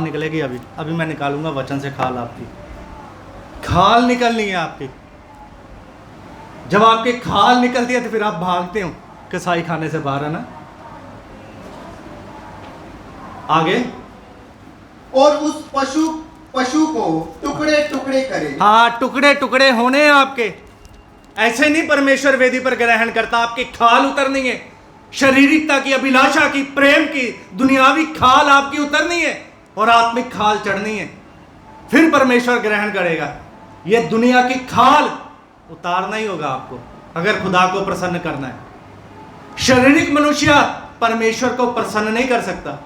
निकलेगी। अभी अभी मैं निकालूंगा वचन से खाल, आपकी खाल निकलनी है आपकी। जब आपकी खाल निकलती है तो फिर आप भागते हो कसाई खाने से बाहर, है ना। आगे, और उस पशु को टुकड़े टुकड़े करे। हाँ, टुकड़े टुकड़े होने हैं आपके। ऐसे नहीं परमेश्वर वेदी पर ग्रहण करता। आपकी खाल उतरनी है, शारीरिकता की, अभिलाषा की, प्रेम की, दुनियावी खाल आपकी उतरनी है और आत्मिक खाल चढ़नी है, फिर परमेश्वर ग्रहण करेगा। यह दुनिया की खाल उतारना ही होगा आपको अगर खुदा को प्रसन्न करना है। शारीरिक मनुष्य परमेश्वर को प्रसन्न नहीं कर सकता।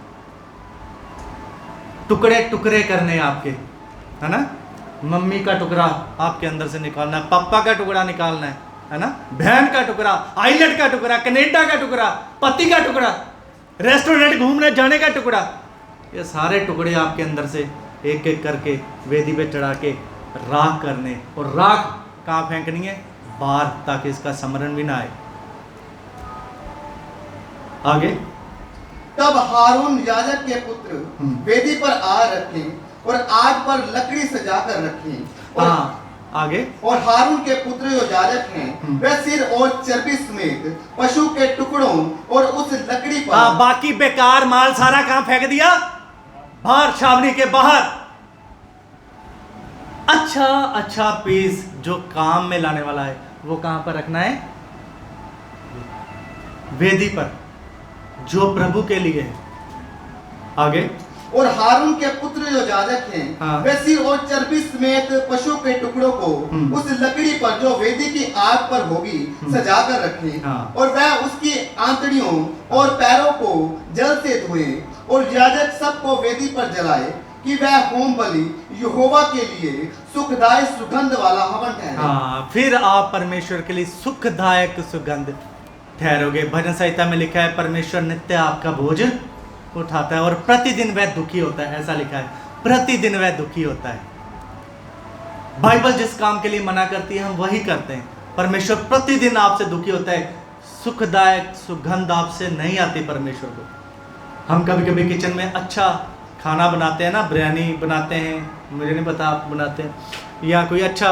टुकड़े टुकड़े करने हैं आपके, है ना। मम्मी का टुकड़ा आपके अंदर से निकालना है, पापा का टुकड़ा निकालना है ना, बहन का टुकड़ा, आइलैंड का टुकड़ा, कनाडा का टुकड़ा, पति का टुकड़ा, रेस्टोरेंट घूमने जाने का टुकड़ा। ये सारे टुकड़े आपके अंदर से एक एक करके वेदी पे चढ़ा के राख करने, और राख कहाँ फेंकनी है? बाहर, ताकि इसका स्मरण भी ना आए। आगे, तब हारून याजक के पुत्र वेदी पर आग रखें और आग पर लकड़ी सजाकर रखें। हाँ, आगे, और हारून के पुत्र जो याजक हैं वे सिर और चर्बी समेत पशु के टुकड़ों और उस लकड़ी पर, बाकी बेकार माल सारा कहां फेंक दिया? बाहर, छावनी के बाहर। अच्छा अच्छा पीस जो काम में लाने वाला है वो कहां पर रखना है? वेदी पर, जो प्रभु के लिए है। आगे, और हारून के पुत्र जो याजक हैं वे सिर और चर्बी समेत पशु के टुकड़ों को उस लकड़ी पर जो वेदी की आग पर होगी सजाकर रखें। और वह उसकी आंतड़ियों और पैरों को जल से धोएं और याजक सबको वेदी पर जलाए कि वह होम बलि यहोवा के लिए सुखदायक सुगंध वाला हवन ठहरे। फिर आप परमेश्वर के लिए सुखदायक सुगंध ठहरोगे। भजन संहिता में लिखा है, परमेश्वर नित्य आपका बोझ उठाता है और प्रतिदिन वह दुखी होता है। ऐसा लिखा है, प्रतिदिन वह दुखी होता है। बाइबल जिस काम के लिए मना करती है हम वही करते हैं। परमेश्वर प्रतिदिन आपसे दुखी होता है। सुखदायक सुगंध आपसे नहीं आती परमेश्वर को। हम कभी कभी किचन में अच्छा खाना बनाते हैं ना, बिरयानी बनाते हैं, मुझे नहीं पता आप बनाते हैं, या कोई अच्छा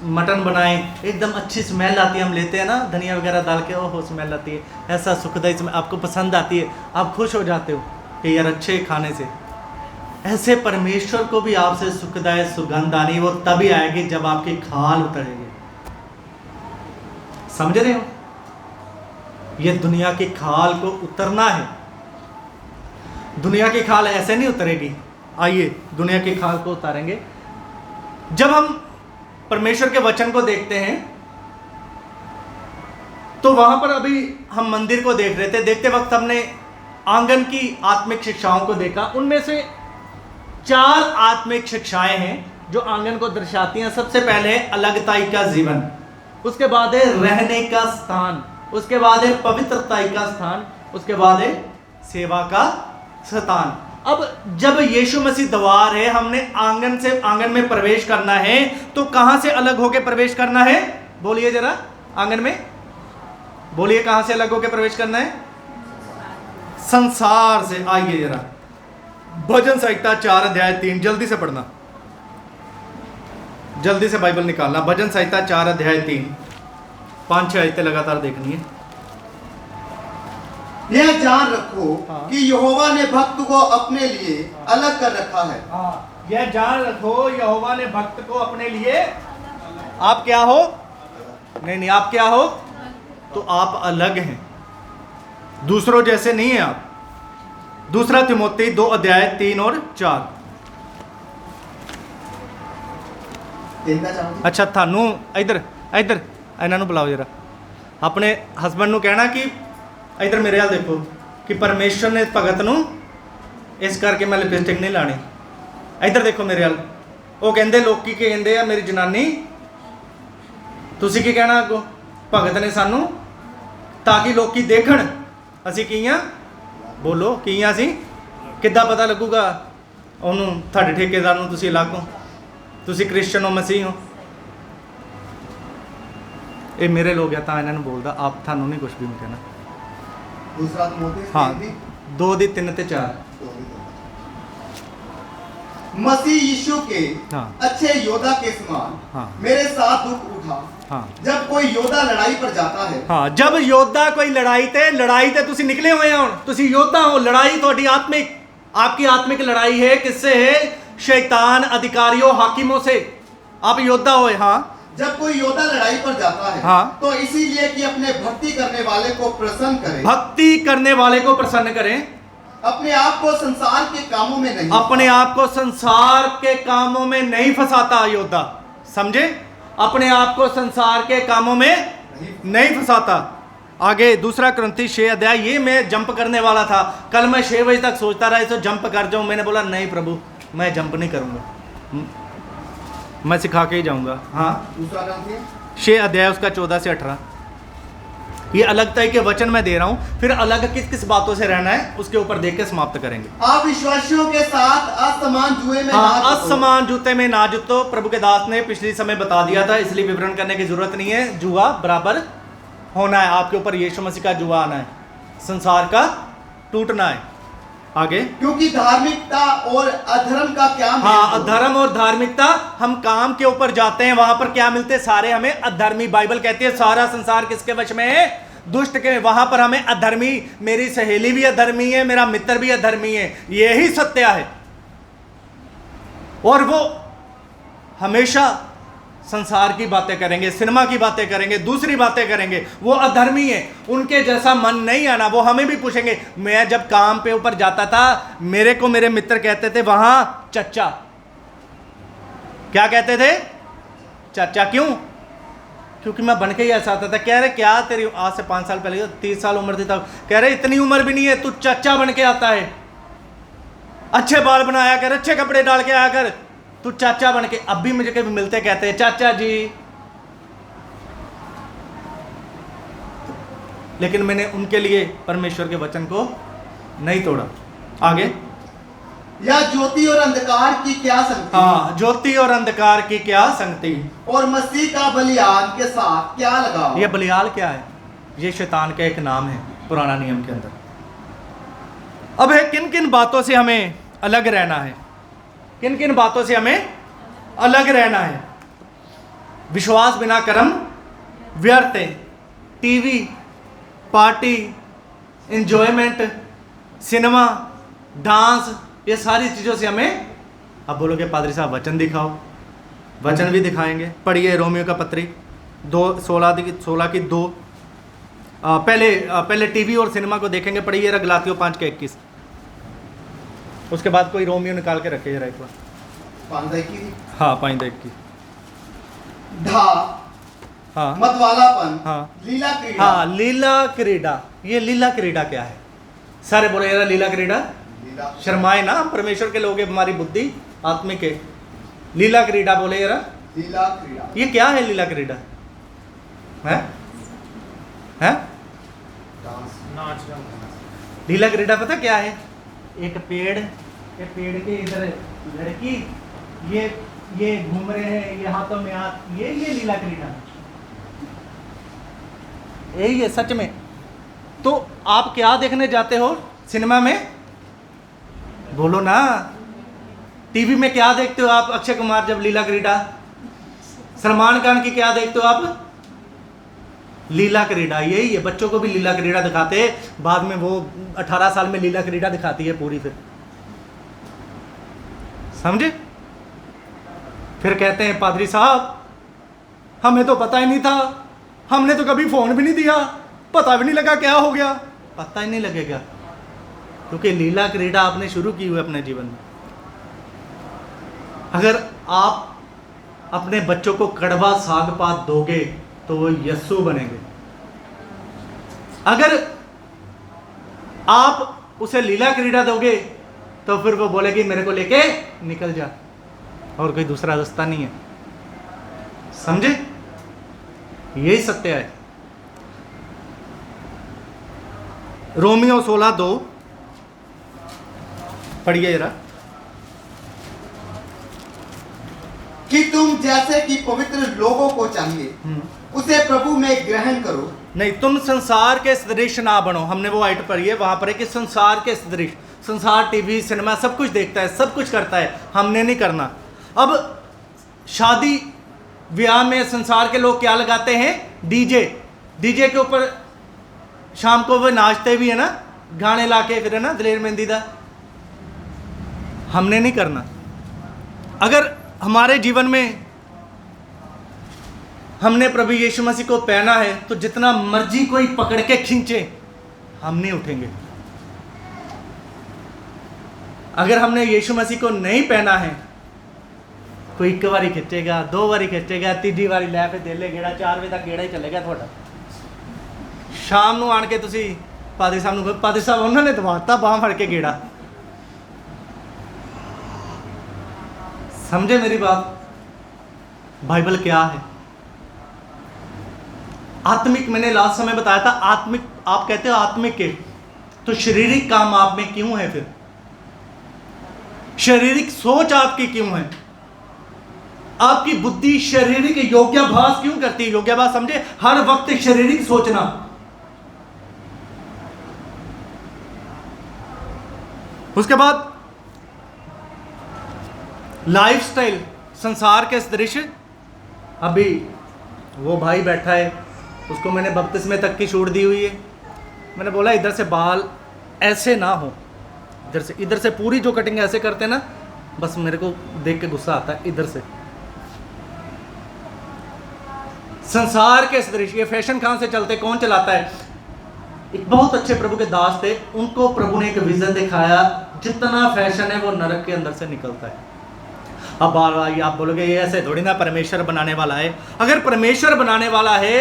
मटन बनाएं, एकदम अच्छी स्मेल आती है, हम लेते हैं ना धनिया वगैरह डाल के, ओहो स्मेल आती है, ऐसा सुखदायक स्मेल आपको पसंद आती है, आप खुश हो जाते हो कि यार अच्छे खाने से। ऐसे परमेश्वर को भी आपसे सुखदायक सुगंध आनी, वो तभी आएगी जब आपकी खाल उतरेगी। समझ रहे हो? ये दुनिया की खाल को उतरना है। दुनिया की खाल ऐसे नहीं उतरेगी। आइए दुनिया की खाल को उतारेंगे। जब हम परमेश्वर के वचन को देखते हैं तो वहां पर, अभी हम मंदिर को देख रहे थे, देखते वक्त हमने आंगन की आत्मिक शिक्षाओं को देखा। उनमें से 4 आत्मिक शिक्षाएं हैं जो आंगन को दर्शाती हैं। सबसे पहले है अलगताई का जीवन, उसके बाद है रहने का स्थान, उसके बाद है पवित्रताई का स्थान, उसके बाद है सेवा का स्थान। अब जब यीशु मसीह द्वार है, हमने आंगन में प्रवेश करना है, तो कहां से अलग होकर प्रवेश करना है? बोलिए जरा, आंगन में बोलिए, कहां से अलग होकर प्रवेश करना है? संसार से। आइए जरा, भजन संहिता 4 अध्याय 3, जल्दी से पढ़ना, जल्दी से बाइबल निकालना। भजन संहिता 4 अध्याय 3, 5-6 आयतें लगातार देखनी है। यह जान रखो कि यहोवा ने भक्त को अपने लिए अलग कर रखा है। यह जान रखो, यहोवा ने भक्त को अपने लिए, आप क्या हो? नहीं, आप क्या हो? तो आप अलग हैं, दूसरों जैसे नहीं है आप। दूसरा तिमोथी 2 अध्याय 3 और 4। अच्छा, थानू इधर इन्हों बुलाओ जरा। अपने हसबैंड को कहना कि इधर मेरे हाल देखो कि परमेश्वर ने भगत नू इस करके मैं लिपस्टिक नहीं लानी। इधर देखो मेरे हाल। वो कहते लोग की कहते हैं, मेरी जनानी, तुसी की कहना अगो? भगत ने सानू ताकि लोग देखण असी की हाँ। बोलो की हाँ? असी किद्दां पता लगूगा उन्होंने, तुहाडे ठेकेदार नूं तुसी अलग हो, तुसी क्रिश्चन हो, मसीह हो। ये मेरे लोग है, इन्होंने बोलता, आप थानू नहीं कुछ भी मैं कहना। दूसरा तिमोथी हाँ, 2 3 ते 4। मसीह यीशु के हाँ। अच्छे योद्धा के समान हाँ। मेरे साथ दुख उठा। हाँ। जब कोई योद्धा लड़ाई पर जाता है, हाँ, जब योद्धा कोई लड़ाई ते तुसी निकले हुए हो, तुसी योद्धा हो। लड़ाई थोड़ी आत्मिक, आपकी आत्मिक लड़ाई है किससे है? शैतान, अधिकारियों, हाकिमों से। आप योद्धा हो। हाँ, जब कोई योद्धा लड़ाई पर जाता है, हाँ। तो इसीलिए कि अपने भक्ति करने वाले को प्रसन्न करे, भक्ति करने वाले को प्रसन्न करें, अपने आप को संसार के कामों में नहीं, अपने आप को संसार के कामों में नहीं फंसाता योद्धा। समझे? अपने आप को संसार के कामों में नहीं फंसाता। आगे दूसरा कुरिन्थी 6 अध्याय। ये मैं जंप करने वाला था, कल मैं 6 बजे तक सोचता रहा इसे जंप कर जाऊं। मैंने बोला नहीं प्रभु, मैं जंप नहीं करूंगा, मैं सिखा के ही जाऊंगा। हाँ, दूसरा कुरिन्थी 6 अध्याय उसका 14 से 18। ये अलग तरह के वचन मैं दे रहा हूं, फिर अलग किस किस बातों से रहना है उसके ऊपर देख के समाप्त करेंगे। आप विश्वासियों के साथ असमान जुए में हाँ, ना जुतो। असमान जूते में ना जुतो। प्रभु के दास ने पिछले समय बता दिया था, इसलिए विवरण करने की जरूरत नहीं है। जुआ बराबर होना है आपके ऊपर, यीशु मसीह का जुआ आना है, संसार का टूटना है। आगे, क्योंकि धार्मिकता और अधर्म का क्या मेल हाँ, हो? अधर्म और धार्मिकता, हम काम के ऊपर जाते हैं, वहां पर क्या मिलते हैं? सारे हमें अधर्मी। बाइबल कहती है सारा संसार किसके वश में है? दुष्ट के। वहां पर हमें अधर्मी, मेरी सहेली भी अधर्मी है, मेरा मित्र भी अधर्मी है, यही सत्य है। और वो हमेशा संसार की बातें करेंगे, सिनेमा की बातें करेंगे, दूसरी बातें करेंगे, वो अधर्मी है। उनके जैसा मन नहीं आना। वो हमें भी पूछेंगे। मैं जब काम पे ऊपर जाता था, मेरे को मेरे मित्र कहते थे वहां चच्चा। क्या कहते थे? चच्चा। क्यों? क्योंकि मैं बन के ही ऐसा आता था। कह रहे क्या तेरी आज से 5 साल पहले 30 साल उम्र थी तब, कह रहे इतनी उम्र भी नहीं है, तू चच्चा बन के आता है। अच्छे बाल बनाया कर, अच्छे कपड़े डाल के आया कर, तू चाचा बन के। अब भी मुझे कभी मिलते कहते हैं चाचा जी। लेकिन मैंने उनके लिए परमेश्वर के वचन को नहीं तोड़ा। आगे, या ज्योति और अंधकार की क्या संगति? हाँ, ज्योति और अंधकार की क्या संगति? और मसीह का बलिदान के साथ क्या लगाव? ये बलियाल क्या है? ये शैतान का एक नाम है पुराना नियम के अंदर। अब है किन किन बातों से हमें अलग रहना है, किन किन बातों से हमें अलग रहना है। विश्वास बिना कर्म व्यर्थ है। TV, party, enjoyment, cinema, dance, ये सारी चीज़ों से हमें। अब बोलोगे पादरी साहब वचन दिखाओ, वचन भी दिखाएंगे। पढ़िए रोमियो का पत्री 2:16 की 2। पहले टीवी और सिनेमा को देखेंगे। पढ़िए गलातियों 5:21। उसके बाद कोई रोमियो निकाल के रखे जरा एक बार। 5:21। हाँ, 5:21। ढा, हाँ, मतवालापन, हाँ, लीला क्रीड़ा। हाँ, लीला क्रीड़ा। ये लीला क्रीड़ा क्या है? सारे बोले यार लीला क्रीड़ा। लीला शर्माए ना, परमेश्वर के लोग हैं, हमारी बुद्धि आत्मिक है। लीला क्रीड़ा बोले यार, लीला क्रीड़ा। ये क्या है लीला क्रीड़ा? है डांस। लीला क्रीड़ा पता क्या है? एक पेड़, ये पेड़ के इधर लड़की, ये घूम रहे हैं, ये हाथों में हाथ, ये लीला क्रीड़ा यही है सच में। तो आप क्या देखने जाते हो सिनेमा में? बोलो ना। टीवी में क्या देखते हो आप? अक्षय कुमार जब लीला क्रीड़ा, सलमान खान की क्या देखते हो आप? लीला क्रीड़ा। यही है, बच्चों को भी लीला क्रीड़ा दिखाते हैं, बाद में वो 18 साल में लीला क्रीड़ा दिखाती है पूरी। फिर समझे? फिर कहते हैं पादरी साहब हमें तो पता ही नहीं था, हमने तो कभी फोन भी नहीं दिया, पता भी नहीं लगा क्या हो गया। पता ही नहीं लगेगा, क्योंकि लीला क्रीड़ा आपने शुरू की हुई है अपने जीवन में। अगर आप अपने बच्चों को कड़वा साग पात दोगे तो वो यस्सु बनेंगे। अगर आप उसे लीला क्रीड़ा दोगे तो फिर वो बोलेगी मेरे को लेके निकल जा, और कोई दूसरा रास्ता नहीं है। समझे? यही सत्य है। रोमियो 16:2 पढ़िए जरा। कि तुम जैसे कि पवित्र लोगों को चाहिए उसे प्रभु में ग्रहण करो। नहीं, तुम संसार के सदृश ना बनो। हमने वो आयत पढ़ी है, वहां पर है कि संसार के सदृश। संसार टीवी सिनेमा सब कुछ देखता है, सब कुछ करता है, हमने नहीं करना। अब शादी ब्याह में संसार के लोग क्या लगाते हैं? डीजे। डीजे के ऊपर शाम को वो नाचते भी है ना, गाने ला के फिर है ना, दलेर मेहंदी दा। हमने नहीं करना। अगर हमारे जीवन में हमने प्रभु यीशु मसीह को पहना है तो जितना मर्जी कोई पकड़ के खींचे, हम नहीं उठेंगे। अगर हमने यीशु मसीह को नहीं पहना है, कोई एक बारी खिंचेगा, 2 बारी खिंचेगा, तीजी बारी लै पे दे ले गेड़ा, 4 बजे तक गेड़ा ही चलेगा थोड़ा। शाम ਨੂੰ ਆਣ ਕੇ ਤੁਸੀਂ ਪਾਦਰੀ ਸਾਹਿਬ ਨੂੰ, ਪਾਦਰੀ ਸਾਹਿਬ ਉਹਨਾਂ ਨੇ ਦਵਾਤਾ ਬਾਹ ਫੜ के गेड़ा। समझे मेरी बात? बाइबल क्या है? आत्मिक, मैंने लास्ट समय बताया था, आत्मिक, आप कहते हो आत्मिक के, तो शारीरिक काम आप में क्यों है? फिर शारीरिक सोच आपकी क्यों है? आपकी बुद्धि शारीरिक योग्याभास क्यों करती है? योग्याभास समझे, हर वक्त शारीरिक सोचना। उसके बाद लाइफस्टाइल, संसार के सदृश। अभी वो भाई बैठा है, उसको मैंने बपतिस्मे तक की छूट दी हुई है। मैंने बोला इधर से बाल ऐसे ना हो, इधर से पूरी जो कटिंग ऐसे करते हैं ना, बस मेरे को देख के गुस्सा आता है। इधर से संसार के सदृश, ये फैशन कहाँ से चलते, कौन चलाता है? एक बहुत अच्छे प्रभु के दास थे, उनको प्रभु ने एक विजन दिखाया, जितना फैशन है वो नरक के अंदर से निकलता है। अब आप बोलोगे ये ऐसे थोड़ी ना परमेश्वर बनाने वाला है। अगर परमेश्वर बनाने वाला है,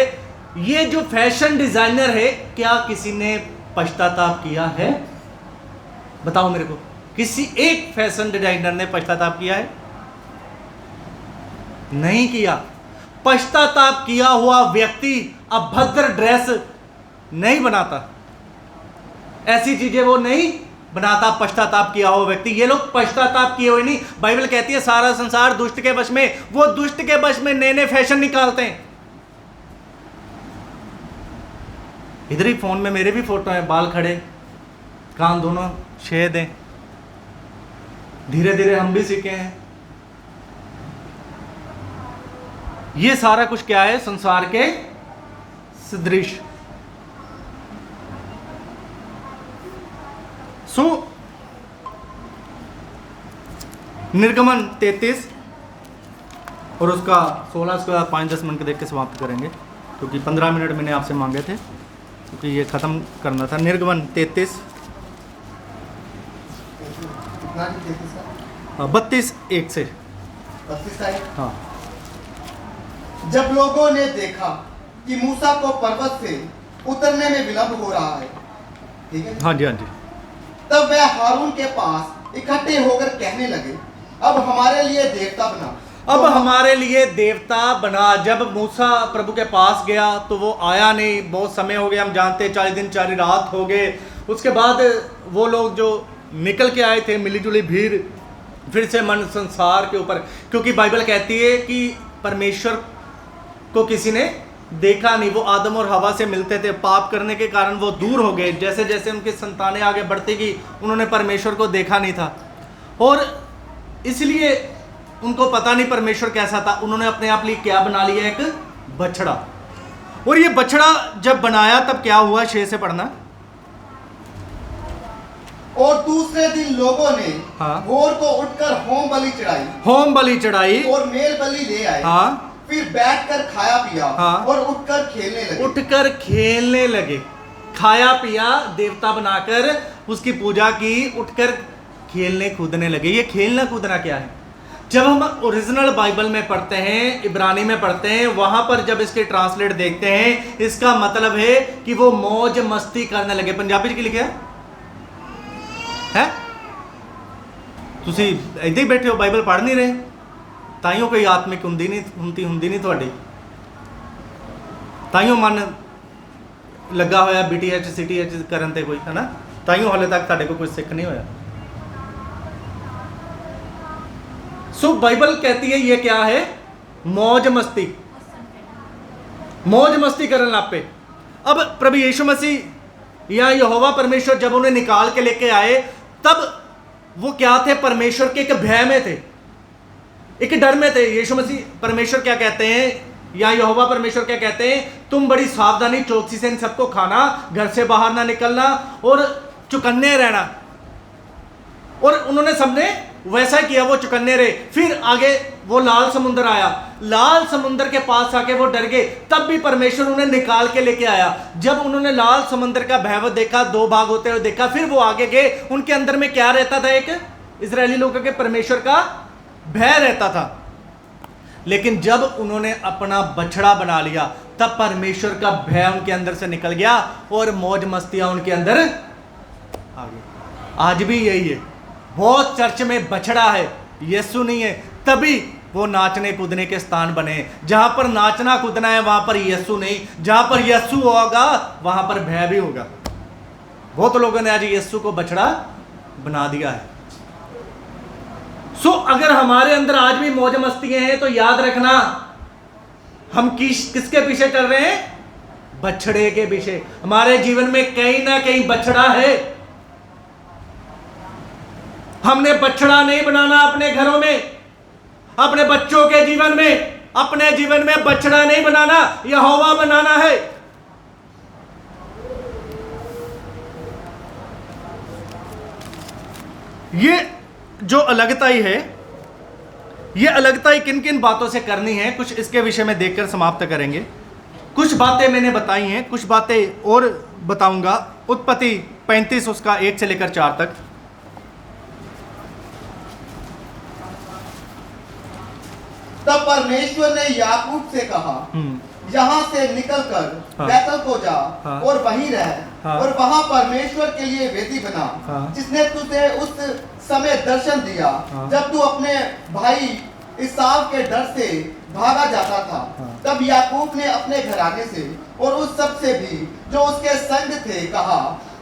ये जो फैशन डिजाइनर है, क्या किसी ने पश्चाताप किया है? बताओ मेरे को, किसी एक फैशन डिजाइनर ने पश्चाताप किया है? नहीं किया। पश्चाताप किया हुआ व्यक्ति अभद्र ड्रेस नहीं बनाता, ऐसी चीजें वो नहीं बनाता। पश्चाताप किया हुआ व्यक्ति, ये लोग पश्चाताप किए हुए नहीं। बाइबल कहती है सारा संसार दुष्ट के वश में, वो दुष्ट के वश में नए नए फैशन निकालते हैं। इधर ही फोन में मेरे भी फोटो हैं, बाल खड़े, कान दोनों छेद हैं। धीरे धीरे हम भी सीखे हैं। ये सारा कुछ क्या है? संसार के सदृश। निर्गमन 33 और उसका 16, उसके बाद 5-10 मिनट देख के समाप्त करेंगे, क्योंकि 15 मिनट मैंने आपसे मांगे थे, क्योंकि ये ख़त्म करना था। निर्गमन 33 32:1 से। हाँ। जब लोगों ने देखा कि मूसा को पर्वत से उतरने में विलंब हो रहा है, ठीक है? हाँ जी, हाँ जी। तब वह हारून के पास इकट्ठे होकर कहने लगे, अब हमारे लिए देवता बना। अब हमारे लिए देवता बना। जब मूसा प्रभु के पास गया तो वो आया नहीं, बहुत समय हो गया, हम जानते हैं 40 दिन 4 रात हो गए। उसके बाद वो लोग जो निकल के आए थे, मिलीजुली भीड़, फिर से मन संसार के ऊपर, क्योंकि बाइबल कहती है कि परमेश्वर को किसी ने देखा नहीं। वो आदम और हवा से मिलते थे, पाप करने के कारण वो दूर हो गए। जैसे जैसे उनकी संतानें आगे बढ़ती गई, उन्होंने परमेश्वर को देखा नहीं था, और इसलिए उनको पता नहीं परमेश्वर कैसा था। उन्होंने अपने आप लिए क्या बना लिया? एक बछड़ा। और ये बछड़ा जब बनाया तब क्या हुआ? 6 से पढ़ना। और दूसरे दिन लोगों ने हाँ। भोर को उठकर होम बलि चढ़ाई और मेल बलि ले आए। हाँ। फिर बैठकर खाया पिया। हाँ। और उठकर खेलने लगे। खाया पिया, देवता बनाकर उसकी पूजा की, उठकर खेलने कूदने लगे। ये खेलना कूदना क्या है? जब हम ओरिजिनल बाइबल में पढ़ते हैं, इब्रानी में पढ़ते हैं, वहां पर जब इसके ट्रांसलेट देखते हैं, इसका मतलब है कि वो मौज मस्ती करने लगे। पंजाबी च की लिखा है? तुसी इधर ही बैठे हो, बाइबल पढ़ नहीं रहे, ताइयों कोई आत्मिक हुंदी नहीं ਤੁਹਾਡੀ, ताइयों मन लगा होया BTH CTH करन ते कोई, है ना? ताइयों हाले तक ਤੁਹਾਡੇ को कुछ सिख नहीं होया। सो बाइबल कहती है ये क्या है? मौज मस्ती करने लग पे। अब प्रभु यीशु मसीह या यहोवा परमेश्वर जब उन्हें निकाल के लेके आए, तब वो क्या थे? परमेश्वर के एक भय में थे, एक डर में थे। यीशु मसीह परमेश्वर क्या कहते हैं, या यहोवा परमेश्वर क्या कहते हैं? तुम बड़ी सावधानी चौकसी से इन सबको खाना, घर से बाहर ना निकलना और चुकन्ने रहना। और उन्होंने सबने वैसा किया, वो चुकन्ने रहे। फिर आगे वो लाल समुद्र आया, लाल समुद्र के पास आके वो डर गए, तब भी परमेश्वर उन्हें निकाल के लेके आया। जब उन्होंने लाल समुद्र का भयावह देखा, दो भाग होते हुए देखा, फिर वो आगे गए। उनके अंदर में क्या रहता था? एक इजरायली लोगों के परमेश्वर का भय रहता था। लेकिन जब उन्होंने अपना बछड़ा बना लिया, तब परमेश्वर का भय उनके अंदर से निकल गया और मौज मस्तियां उनके अंदर आ गई। आज भी यही है, बहुत चर्च में बछड़ा है, यीशु नहीं है, तभी वो नाचने कूदने के स्थान बने। जहां पर नाचना कूदना है वहां पर यीशु नहीं, जहां पर यीशु होगा वहां पर भय भी होगा। बहुत लोगों ने आज यीशु को बछड़ा बना दिया है। सो अगर हमारे अंदर आज भी मौज मस्तियां हैं तो याद रखना, हम किसके पीछे चल रहे हैं? बछड़े के पीछे। हमारे जीवन में कहीं ना कहीं बछड़ा है। हमने बछड़ा नहीं बनाना अपने घरों में, अपने बच्चों के जीवन में, अपने जीवन में बछड़ा नहीं बनाना, यहोवा बनाना है। ये जो अलगताई है, ये अलगताई किन किन बातों से करनी है, कुछ इसके विषय में देखकर समाप्त करेंगे। कुछ बातें मैंने बताई हैं, कुछ बातें और बताऊंगा। उत्पत्ति 35 उसका 1 से लेकर 4 तक। तब परमेश्वर ने याकूब से कहा, यहाँ से निकलकर बैतल को जा और वहीं रह, और वहां परमेश्वर के लिए वेदी बना, जिसने तुझे उस समय दर्शन दिया जब तू अपने भाई ईसाव के डर से भागा जाता था। तब याकूब ने अपने घराने से और उस सब से भी जो उसके संग थे कहा,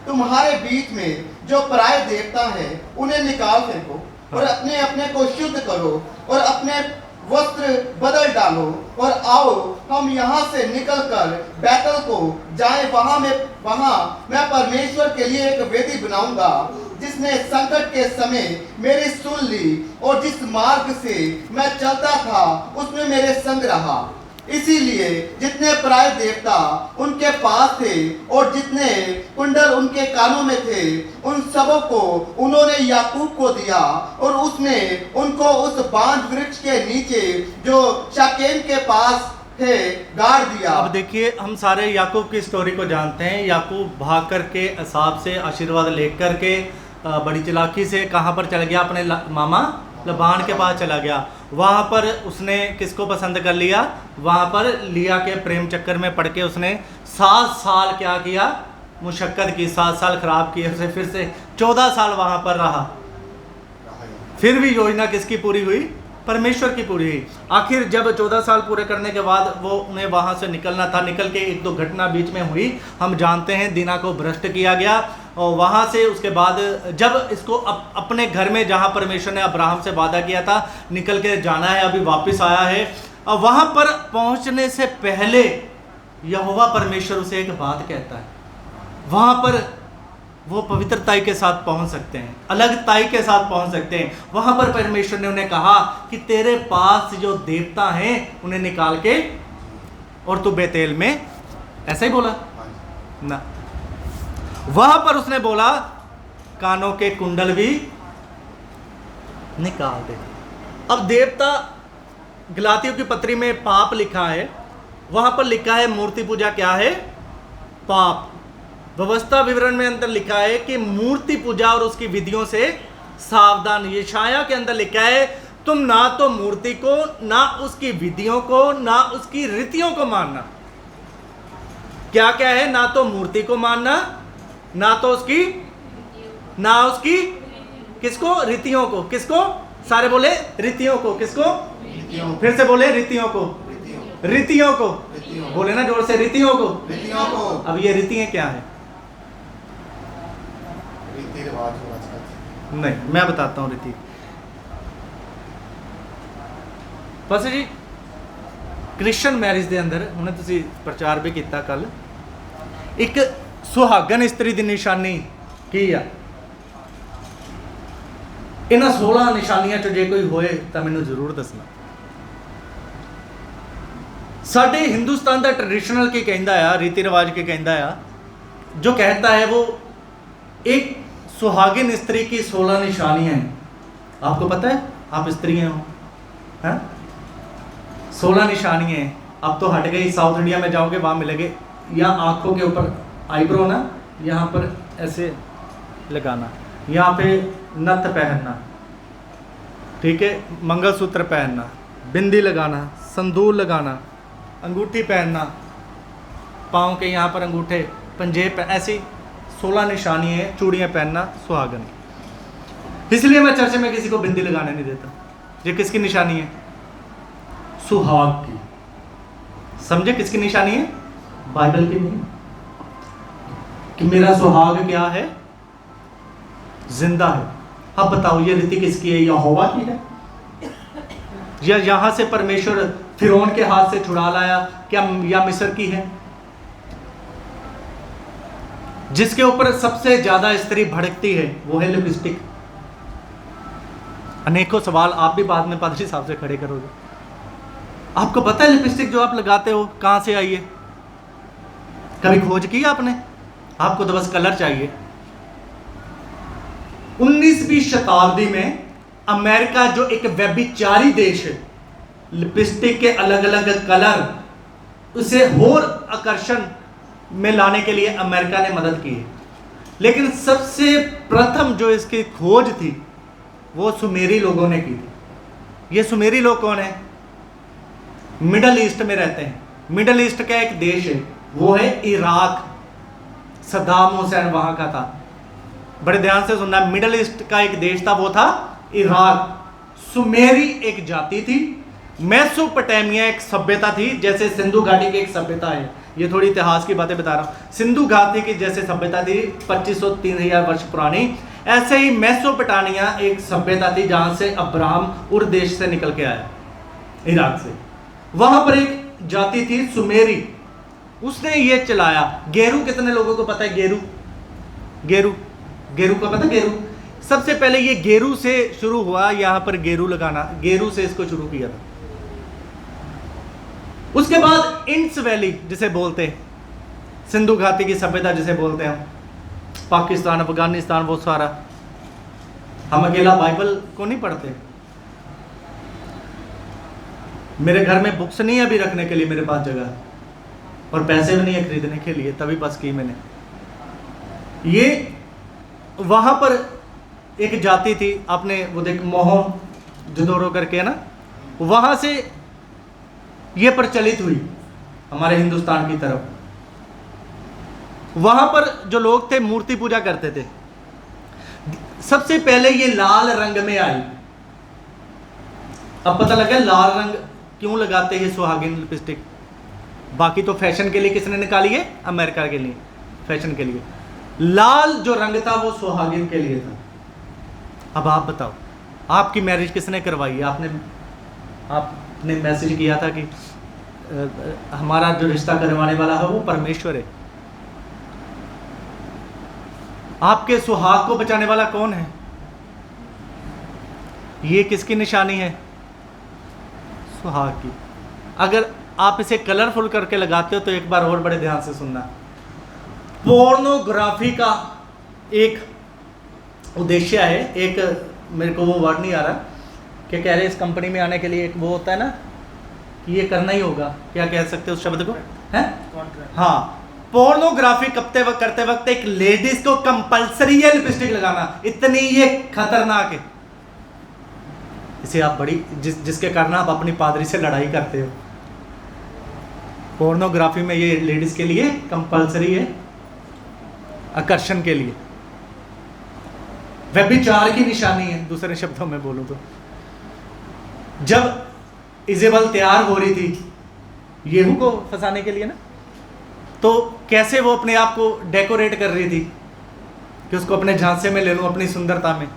तुम्हारे बीच में जो पराये देवता है उन्हें निकाल फेंको और अपने अपने को शुद्ध करो और अपने वस्त्र बदल डालो और आओ हम यहाँ से निकलकर बैतल को जाएं। वहां मैं परमेश्वर के लिए एक वेदी बनाऊंगा, जिसने संकट के समय मेरी सुन ली और जिस मार्ग से मैं चलता था उसमें मेरे संग रहा। इसीलिए जितने पराये देवता उनके पास थे और जितने कुंडल उनके कानों में थे, उन सबों को उन्होंने याकूब को दिया और उसने उनको उस बांज वृक्ष के नीचे जो शाकेम के पास थे गाड़ दिया। अब देखिए, हम सारे याकूब की स्टोरी को जानते हैं। याकूब भाग करके असाब से आशीर्वाद लेकर के बड़ी चालाकी से कहाँ पर चला गया? अपने मामा लबान के पास चला गया। वहाँ पर उसने किसको पसंद कर लिया? वहाँ पर लिया के प्रेम चक्कर में पड़ के उसने 7 साल क्या किया? मुशक्कत की। 7 साल खराब किए उसे, फिर से 14 साल वहाँ पर रहा। फिर भी योजना किसकी पूरी हुई? परमेश्वर की पूरी हुई। आखिर जब 14 साल पूरे करने के बाद वो उन्हें वहाँ से निकलना था, निकल के 1-2 घटना बीच में हुई, हम जानते हैं। दीना को भ्रष्ट किया गया और वहाँ से उसके बाद जब इसको अपने घर में जहाँ परमेश्वर ने अब्राहम से वादा किया था निकल के जाना है, अभी वापस आया है। और वहाँ पर पहुँचने से पहले यहोवा परमेश्वर उसे एक बात कहता है। वहाँ पर वो पवित्रताई के साथ पहुंच सकते हैं, अलगताई के साथ पहुंच सकते हैं। वहां पर परमेश्वर ने उन्हें कहा कि तेरे पास जो देवता हैं उन्हें निकाल के और तू बेतेल में, ऐसा ही बोला ना? वहां पर उसने बोला कानों के कुंडल भी निकाल दे। अब देवता, गलातियों की पत्री में पाप लिखा है, वहां पर लिखा है मूर्ति पूजा क्या है? पाप। व्यवस्था विवरण में अंदर लिखा है कि मूर्ति पूजा और उसकी विधियों से सावधान। यशाया के अंदर लिखा है तुम ना तो मूर्ति को, ना उसकी विधियों को, ना उसकी रीतियों को मानना। क्या क्या है? ना तो मूर्ति को मानना, ना तो उसकी, ना उसकी किसको? रीतियों को। किसको? सारे बोले रीतियों को। किसको? फिर से बोले रीतियों को। रीतियों को बोले ना जोर से, रीतियों को। अब ये रीतियां क्या है? नहीं, मैं बताता हूँ रीति। बस जी क्रिश्चियन मैरिज के अंदर उन्हें तुसी प्रचार भी किया कल, एक सुहागन स्त्री की निशानी की है? इन्हां 16 निशानियां चो जे कोई होए तो मैनू जरूर दसना। साडे हिंदुस्तान का ट्रेडिशनल की कहता है, रीति रिवाज की कहता है, जो कहता है वो एक सुहागिन स्त्री की 16 निशानियां हैं। आपको पता है, आप स्त्री हो, हैं? 16 निशानियां हैं। अब तो हट गई, साउथ इंडिया में जाओगे वहाँ मिलेंगे। यहाँ आँखों के ऊपर आईब्रो ना, यहाँ पर ऐसे लगाना, यहाँ पे नथ पहनना, ठीक है, मंगलसूत्र पहनना, बिंदी लगाना, संदूर लगाना, अंगूठी पहनना, पाँव के यहाँ पर अंगूठे, पंजेब, ऐसी 16 निशानी है, चूड़ियाँ पहनना सुहागन। इसलिए मैं चर्च में किसी को बिंदी लगाने नहीं देता। ये किसकी निशानी है? सुहाग की। समझे किसकी निशानी है? बाइबल की नहीं, कि मेरा सुहाग क्या है? जिंदा है। अब बताओ ये रीति किसकी है? यहोवा की है या यहां से परमेश्वर फिरौन के हाथ से छुड़ा लाया क्या, या मिस्र की है? जिसके ऊपर सबसे ज्यादा स्त्री भड़कती है वो है लिपस्टिक। अनेकों सवाल आप भी बाद में पादरी साहब से खड़े करोगे। आपको पता है लिपस्टिक जो आप लगाते हो कहां से आई है? कभी खोज की आपने? आपको तो बस कलर चाहिए। 19वीं शताब्दी में अमेरिका जो एक व्यभिचारी देश है, लिपस्टिक के अलग अलग कलर उसे और आकर्षण में लाने के लिए अमेरिका ने मदद की है। लेकिन सबसे प्रथम जो इसकी खोज थी वो सुमेरी लोगों ने की थी। ये सुमेरी लोग कौन है? मिडल ईस्ट में रहते हैं। मिडल ईस्ट का एक देश है, वो है इराक। सद्दाम हुसैन वहां का था। बड़े ध्यान से सुनना, मिडल ईस्ट का एक देश था, वो था इराक। सुमेरी एक जाति थी। मेसोपोटामिया एक सभ्यता थी, जैसे सिंधु घाटी की एक सभ्यता है। ये थोड़ी इतिहास की बातें बता रहा हूं। सिंधु घाटी की जैसे सभ्यता थी 2500-3000 वर्ष पुरानी, ऐसे ही मेसोपोटामिया एक सभ्यता थी जहां से अब्राहम उर देश से निकल के आया, इराक से। वहां पर एक जाति थी सुमेरी, उसने ये चलाया। गेरू कितने लोगों को पता है? गेरू का पता? गेरू सबसे पहले ये गेरू से शुरू हुआ। यहां पर गेरू लगाना, गेरू से इसको शुरू किया था। उसके बाद इंड्स वैली जिसे बोलते हैं, सिंधु घाटी की सभ्यता जिसे बोलते हैं हम, पाकिस्तान, अफगानिस्तान, बहुत सारा। हम अकेला बाइबल को नहीं पढ़ते। मेरे घर में बुक्स नहीं है अभी रखने के लिए, मेरे पास जगह, और पैसे भी नहीं है खरीदने के लिए, तभी बस की मैंने। ये वहां पर एक जाति थी, आपने वो देख मोहनजोदड़ो करके ना, वहां से ये प्रचलित हुई हमारे हिंदुस्तान की तरफ। वहां पर जो लोग थे मूर्ति पूजा करते थे। सबसे पहले ये लाल रंग में आई। अब पता लगा लाल रंग क्यों लगाते हैं सुहागिन लिपस्टिक। बाकी तो फैशन के लिए किसने निकाली है? अमेरिका के लिए, फैशन के लिए। लाल जो रंग था वो सुहागिन के लिए था। अब आप बताओ, आपकी मैरिज किसने करवाई है? आपने मैसेज किया था कि हमारा जो रिश्ता करवाने वाला है वो परमेश्वर है। आपके सुहाग को बचाने वाला कौन है? ये किसकी निशानी है? सुहाग की। अगर आप इसे कलरफुल करके लगाते हो तो एक बार और बड़े ध्यान से सुनना। पोर्नोग्राफी का एक उद्देश्य है, एक मेरे को वो वर्ड नहीं आ रहा, कि कह रहे इस कंपनी में आने के लिए एक वो होता है ना कि ये करना ही होगा, क्या कह सकते हैं उस शब्द को? है हाँ, पोर्नोग्राफी करते वक्त एक लेडीज को कंपलसरी है लिपस्टिक लगाना। इतनी ये खतरनाक है। इसे आप बड़ी जिसके कारण आप अपनी पादरी से लड़ाई करते हो। पोर्नोग्राफी में ये लेडीज के लिए कंपलसरी है, आकर्षण के लिए, व्यभिचार की निशानी है। दूसरे शब्दों में बोलूं तो जब इजेबल तैयार हो रही थी येहू को फंसाने के लिए ना, तो कैसे वो अपने आप को डेकोरेट कर रही थी कि उसको अपने झांसे में ले लूं, अपनी सुंदरता में।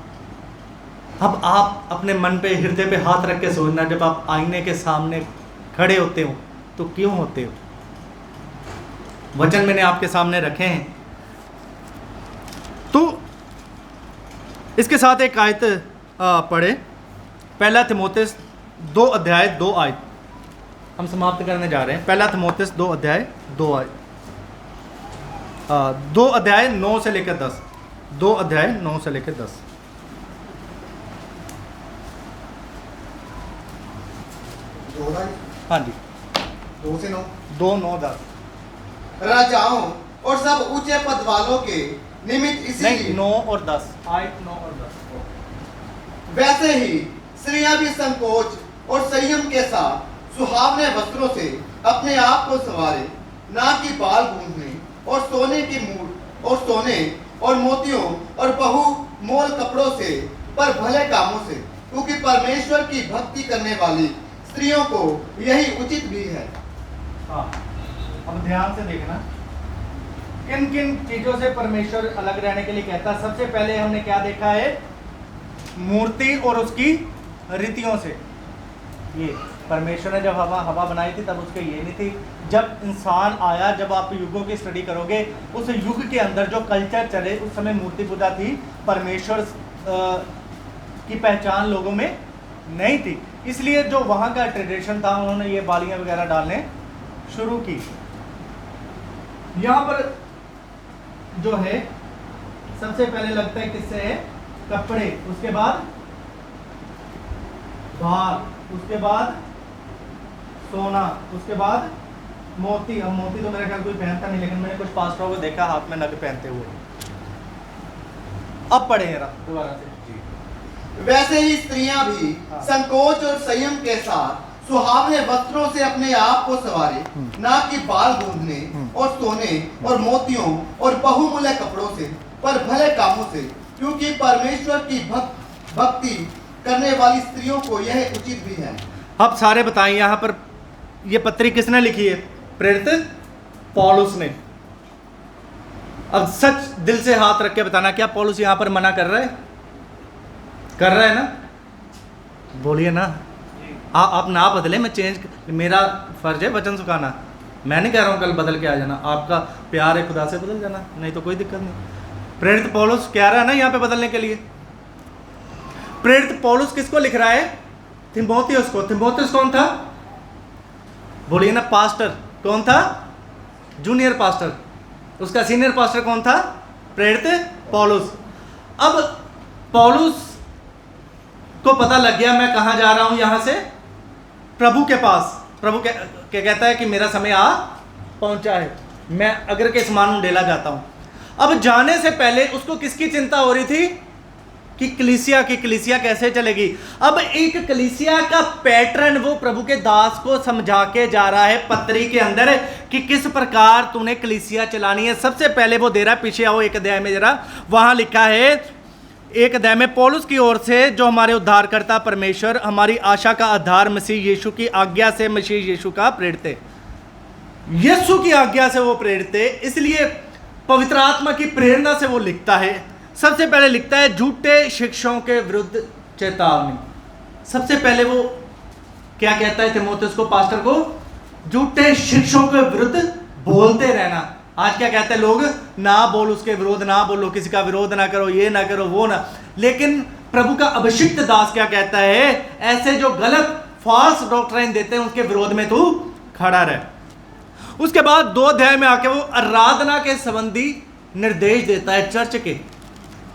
अब आप अपने मन पे, हृदय पे हाथ रख के सोचना, जब आप आईने के सामने खड़े होते हो तो क्यों होते हो? वचन मैंने आपके सामने रखे हैं। तो इसके साथ एक आयत पढ़े पहला थिमोथेयुस 2 अध्याय 2 आयत। हम समाप्त करने जा रहे हैं। पहला थिमोथेयुस 2 अध्याय 2 आयत, 2 अध्याय 9 से लेकर 10, 2 अध्याय 9 से लेकर 10। हाँ जी, 2 से 9, 2, 9, 10 राजाओं और सब ऊंचे पद वालों के निमित्त नहीं, इसीलिए 9 और 10 आयत 9 और 10। वैसे ही स्त्रियां भी संकोच और संयम के साथ सुहावने वस्त्रों से अपने आप को संवारे, ना कि बाल गूंथने और सोने की मूठ और सोने और मोतियों और बहुमोल कपड़ों से, पर भले कामों से, क्योंकि परमेश्वर की भक्ति करने वाली स्त्रियों को यही उचित भी है। हाँ, अब ध्यान से देखना किन किन चीजों से परमेश्वर अलग रहने के लिए कहता है। सबसे पहले हमने क्या देखा है, मूर्ति और उसकी रीतियों से। ये परमेश्वर ने जब हवा बनाई थी तब उसके ये नहीं थी। जब इंसान आया, जब आप युगों की स्टडी करोगे, उस युग के अंदर जो कल्चर चले, उस समय मूर्ति पूजा थी, परमेश्वर की पहचान लोगों में नहीं थी। इसलिए जो वहाँ का ट्रेडिशन था, उन्होंने ये बालियाँ वगैरह डालने शुरू की। यहाँ पर जो है सबसे पहले लगता है किससे है, कपड़े, उसके बाद बाल, उसके बाद सोना, उसके बाद मोती। अब मोती तो मेरे ख्याल कोई पहनता नहीं, लेकिन मैंने कुछ पास्टरों को देखा हाथ में नग पहनते हुए। अब पढ़े दोबारा से। वैसे ही स्त्रियां भी संकोच और संयम के साथ सुहावने वस्त्रों से अपने आप को संवारे, ना कि बाल गूंथने और सोने और मोतियों और बहुमूल्य कपड़ों से, पर भले कामों से, क्योंकि परमेश्वर की भक्ति करने वाली स्त्रियों को यह उचित भी है। अब सारे बताएं, यहाँ पर ये पत्री किसने लिखी है, प्रेरित पौलुस ने। अब सच दिल से हाथ रख के बताना, क्या पौलुस यहाँ पर मना कर रहा है? कर रहा है ना? बोलिए ना। आप ना बदले, मैं चेंज, मेरा फर्ज है वचन सुखाना। मैं नहीं कह रहा हूँ कल बदल के आ जाना, आपका प्यार है खुदा से बदल जाना, नहीं तो कोई दिक्कत नहीं। प्रेरित पौलुस कह रहा है ना यहाँ पे बदलने के लिए। प्रेरित पौलुस किसको लिख रहा है? थिमोथियुस को। थिमोथियुस कौन था? बोलिए ना, पास्टर। कौन था? Junior pastor. उसका सीनियर पास्टर कौन था? प्रेरित पौलुस। अब पौलुस को पता लग गया मैं कहाँ जा रहा हूँ, यहाँ से प्रभु के पास। प्रभु क्या कहता है कि मेरा समय आ पहुँचा है, मैं अगर के समान डेला जाता हूँ। अब जाने से पहले उसको किसकी चिंता हो रही थी कि कलीसिया कैसे चलेगी। अब एक कलीसिया का पैटर्न वो प्रभु के दास को समझा के जा रहा है पत्री के अंदर कि किस प्रकार तूने कलीसिया चलानी है। सबसे पहले वो दे रहा है, पीछे आओ एक अध्याय में जरा, वहां लिखा है एक अध्याय में, पौलुस की ओर से जो हमारे उद्धारकर्ता परमेश्वर हमारी आशा का आधार मसीह यीशु की आज्ञा से, मसीह यीशु का प्रेरित है। यीशु की आज्ञा से वो प्रेरित है, इसलिए पवित्र आत्मा की प्रेरणा से वो लिखता है। सबसे पहले लिखता है झूठे शिक्षकों के विरुद्ध चेतावनी। सबसे पहले वो क्या कहता है थिमोथियुस को, पास्टर को? झूठे शिक्षकों के विरुद्ध बोलते रहना। आज क्या कहते हैं लोग? ना बोल उसके विरोध, ना बोलो, किसी का विरोध ना करो, ये ना करो, वो ना। लेकिन प्रभु का अभिषिक्त दास क्या कहता है? ऐसे जो गलत फॉल्स डॉक्ट्राइन देते हैं उसके विरोध में तू खड़ा रह। उसके बाद 2 अध्याय में आके वो आराधना के संबंधी निर्देश देता है,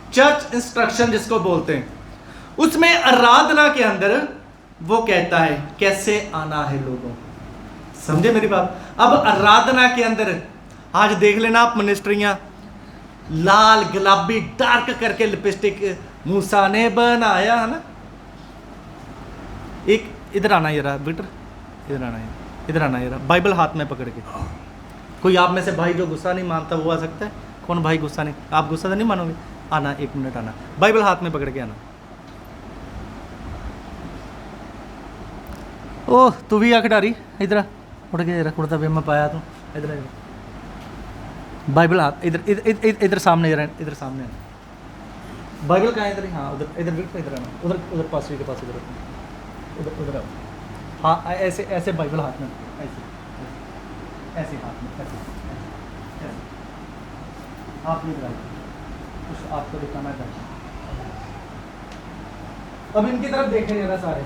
चर्च इंस्ट्रक्शन जिसको बोलते हैं। उसमें आराधना के अंदर वो कहता है कैसे आना है लोगों। समझे मेरी बात? अब आराधना के अंदर आज देख लेना आप मिनिस्ट्रियां, लाल गुलाबी डार्क करके लिपस्टिक मूसा ने बनाया है ना। एक इधर आना ये रहा बेटर, इधर आना है, इधर आना ये रहा, बाइबल हाथ में पकड़ के। कोई आप में से भाई जो गुस्सा नहीं मानता वो आ सकता है? कौन भाई गुस्सा नहीं? आप गुस्सा तो नहीं मानोगे? आना, 1 मिनट आना, बाइबल हाथ में पकड़ के आना। ओह तू भी आ खिडारी, इधर उड़ के जरा कुर्ता पजामा पाया तू, इधर बाइबल हाथ, इधर सामने जरा, इधर सामने आना। बाइबल कहाँ है? इधर, हाँ उधर, इधर आना, उधर पास्टर के पास, उधर आओ। हाँ ऐसे बाइबल हाथ में, ऐसे हाथ में, ऐसे आप इधर आइए, कुछ आपको दिखाना चाहिए। अब इनकी तरफ देखें जरा, सारे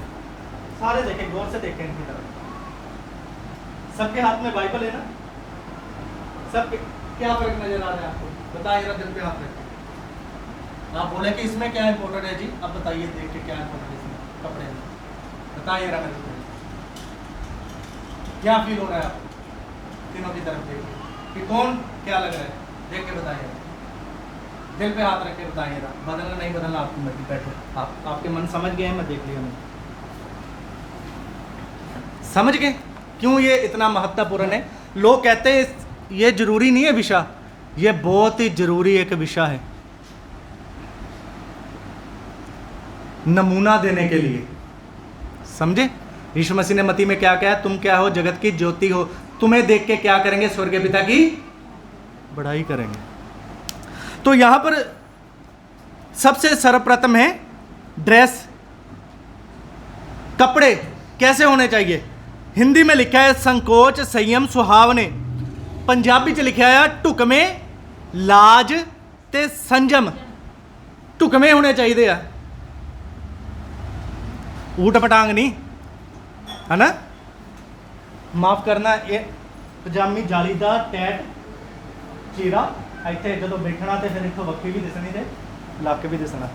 सारे देखें, गौर से देखें इनकी तरफ। सबके हाथ में बाइबल है ना? सबके क्या फर्क नजर आ रहा है आपको? बताइए जरा, दिल पे हाथ रखें। आप बोले कि इसमें क्या इंपॉर्टेंट है जी, अब बताइए देख के क्या इंपॉर्टेंट है इसमें कपड़े में, बताइए जरा मेरे को। क्या फील हो रहा है आपको तीनों की तरफ देख के कि कौन क्या लग रहा है? देख के बताइए, दिल पे हाथ रख के बताइए। बदलना नहीं बदलना आपकी मर्जी, बैठो। आपके मन समझ गए हैं, मैं देख लिया, मैं समझ गए क्यों ये इतना महत्वपूर्ण है। लोग कहते हैं ये जरूरी नहीं है विषय, ये बहुत ही जरूरी एक विषय है नमूना देने के लिए, समझे? यीशु मसीह ने मत्ती में क्या कहा? तुम क्या हो? जगत की ज्योति हो। तुम्हें देख के क्या करेंगे? स्वर्ग के पिता की बड़ाई करेंगे। तो यहां पर सबसे सर्वप्रथम है ड्रेस, कपड़े कैसे होने चाहिए। हिंदी में लिखा है संकोच, संयम, सुहावने। पंजाबी च लिखा है ढुकमें, लाज ते संजम। ढुकमें होने चाहिए आ, ऊट पटांग नहीं, है ना? माफ करना, ये पजामी जालीदार टैट चीरा इतने जो बैठना तो फिर इतों वक्की भी दिसनी ते लक भी दिसना।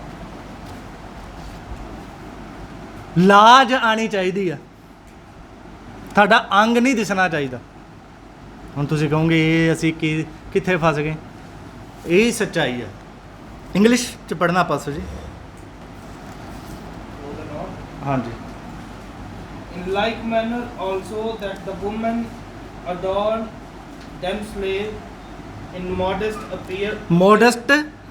लाज आनी चाहिए, ਤੁਹਾਡਾ अंग नहीं दिसना चाहिए। ਹੁਣ ਤੁਸੀਂ ਕਹੋਗੇ ਇਹ ਅਸੀਂ ਕਿੱਥੇ ਫਸ ਗਏ, यही सच्चाई है। इंग्लिश च पढ़ना पासो जी। हाँ जी। In like manner also that the women adorn themselves in modest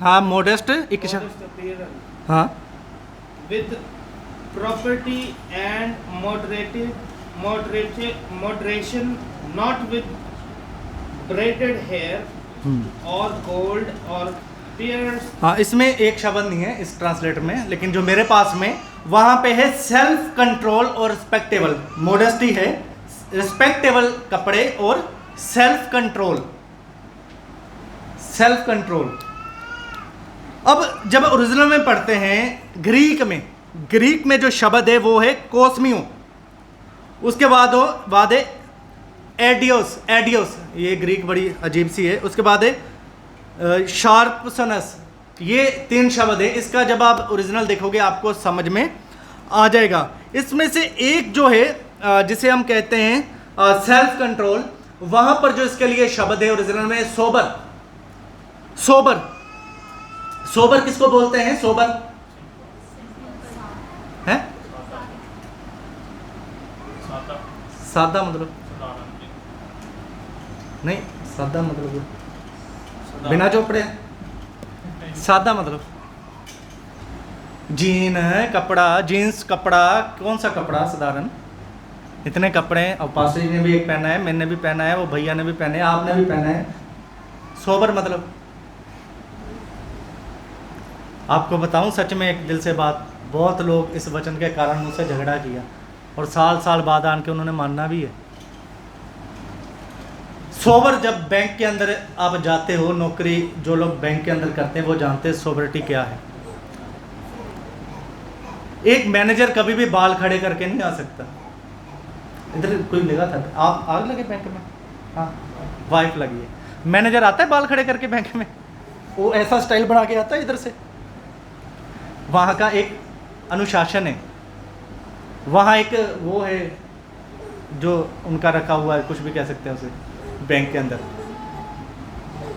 हाँ modest एक appearance, हाँ, with property and moderation, not with braided hair और गोल्ड और पियर्स। हाँ, इसमें एक शब्द नहीं है इस ट्रांसलेटर में, लेकिन जो मेरे पास में वहां पे है सेल्फ कंट्रोल और रिस्पेक्टेबल। मोडेस्टी है, रिस्पेक्टेबल कपड़े और सेल्फ कंट्रोल। Self control. अब जब ओरिजिनल में पढ़ते हैं ग्रीक में जो शब्द है वो है कोस्मियो, उसके बाद है एडियोस, ये ग्रीक बड़ी अजीब सी है। उसके बाद है शार्पसनस, ये 3 शब्द है। इसका जब आप ओरिजिनल देखोगे आपको समझ में आ जाएगा। इसमें से एक जो है जिसे हम कहते हैं सेल्फ कंट्रोल, वहां पर जो इसके लिए शब्द है ओरिजिनल में सोबर किसको बोलते हैं? सोबर है सादा मतलब नहीं, सादा मतलब बिना चोपड़े, सादा मतलब जीन्स कपड़ा, कौन सा कपड़ा साधारण, इतने कपड़े हैं। और पास ने भी एक पहना है, मैंने भी पहना है, वो भैया ने भी पहने, आपने भी पहना है। सोबर मतलब, आपको बताऊं सच में एक दिल से बात, बहुत लोग इस वचन के कारण मुझसे झगड़ा किया और साल बाद आन के उन्होंने मानना भी है। सोबर, जब बैंक के अंदर आप जाते हो, नौकरी जो लोग बैंक के अंदर करते हैं वो जानते हैं सोबरिटी क्या है। एक मैनेजर कभी भी बाल खड़े करके नहीं आ सकता। इधर कोई लगा था, आप आग लगे बैंक में? हाँ, वाइफ लगी है। मैनेजर आता है बाल खड़े करके बैंक में, वो ऐसा स्टाइल बना के आता है इधर से। वहाँ का एक अनुशासन है, वहाँ एक वो है जो उनका रखा हुआ है, कुछ भी कह सकते हैं उसे, बैंक के अंदर।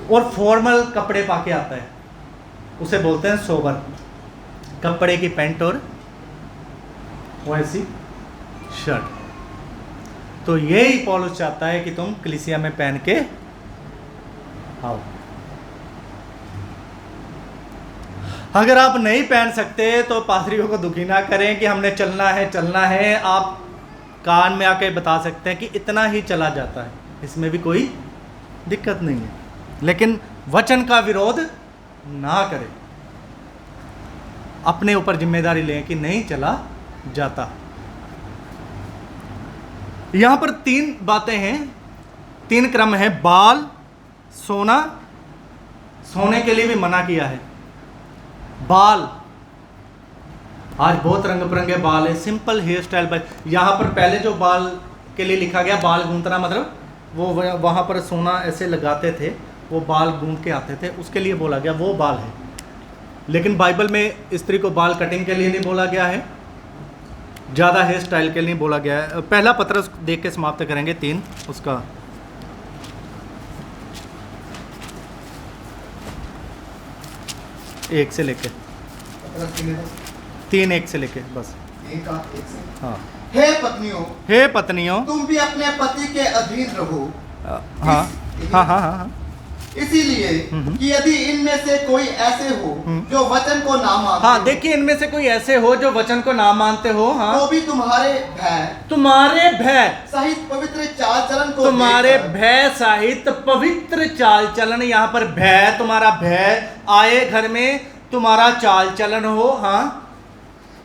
और फॉर्मल कपड़े पाके आता है, उसे बोलते हैं सोबर। कपड़े की पैंट और वैसी शर्ट। तो यही पौलुस चाहता है कि तुम कलीसिया में पहन के आओ। अगर आप नहीं पहन सकते तो पादरियों को दुखी ना करें कि हमने चलना है। आप कान में आके बता सकते हैं कि इतना ही चला जाता है, इसमें भी कोई दिक्कत नहीं है। लेकिन वचन का विरोध ना करें, अपने ऊपर जिम्मेदारी लें कि नहीं चला जाता। यहां पर 3 बातें हैं, 3 क्रम है। बाल, सोने के लिए भी मना किया है। बाल आज बहुत रंग बिरंगे बाल है, सिंपल हेयर स्टाइल पर। यहाँ पर पहले जो बाल के लिए लिखा गया बाल गूंथना, मतलब वो वहाँ पर सोना ऐसे लगाते थे, वो बाल गूंथ के आते थे, उसके लिए बोला गया वो बाल है। लेकिन बाइबल में स्त्री को बाल कटिंग के लिए नहीं बोला गया है, ज़्यादा हेयर स्टाइल के लिए नहीं बोला गया है। पहला पत्रस देख के समाप्त करेंगे 3 उसका 1 से लेके 3 1 से लेके बस। हाँ। हे पत्नियों तुम भी अपने पति के अधीन रहो। हाँ हाँ हाँ हाँ। इसीलिए कि यदि इनमें से कोई ऐसे हो जो वचन को ना मानते, हाँ देखिए, इनमें से कोई ऐसे हो जो वचन को ना मानते हो, हाँ, तो भी तुम्हारे भय सहित पवित्र चाल चलन को, तुम्हारे भय सहित पवित्र चाल चलन, यहाँ पर भय, तुम्हारा भय आए घर में, तुम्हारा चाल चलन हो, हाँ,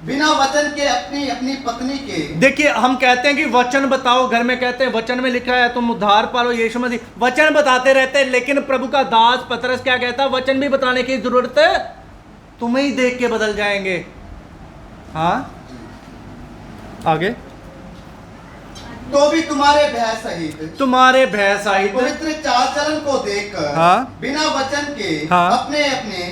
बिना वचन के अपनी अपनी पत्नी के। देखिए हम कहते हैं कि वचन बताओ, घर में कहते हैं वचन में लिखा है तुम उद्धार पालो, यीशु मसीह वचन बताते रहते हैं, लेकिन प्रभु का दास पतरस क्या कहता है, वचन भी बताने की जरूरत है, तुम्हें ही देख के बदल जाएंगे। हाँ आगे, तो भी तुम्हारे भय सहित पवित्र चाल चलन को देखकर, हाँ, बिना वचन के, हाँ, अपने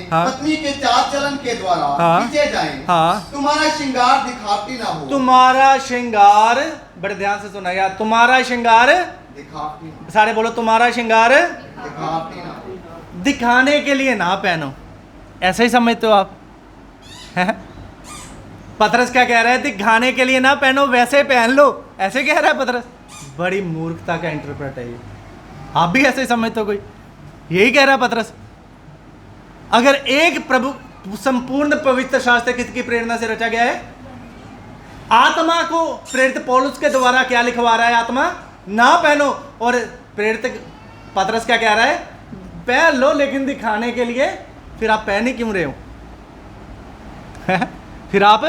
हाँ, पत्नी के चाल चलन के द्वारा, हाँ, खींचे जाएं, हाँ, तुम्हारा श्रृंगार दिखावटी ना हो। तुम्हारा श्रृंगार, बड़े ध्यान से सुना यार, तुम्हारा श्रृंगार दिखावटी, सारे बोलो, तुम्हारा श्रृंगार दिखावटी ना हो, दिखाने के लिए ना पहनो। ऐसा ही समझते हो आप? पतरस क्या कह रहा है, दिखाने के लिए ना पहनो, वैसे पहन लो, ऐसे कह रहा है पतरस। बड़ी मूर्खता का इंटरप्रेट है ये, आप भी ऐसे ही समझते हो? कोई यही कह रहा है पतरस। अगर एक प्रभु संपूर्ण पवित्र शास्त्र किसकी प्रेरणा से रचा गया है? आत्मा को प्रेरित पौलुस के द्वारा क्या लिखवा रहा है? आत्मा ना पहनो, और प्रेरित पतरस क्या कह रहा है? पहन लो, लेकिन दिखाने के लिए। फिर आप पहन ही क्यों रहे हो? फिर आप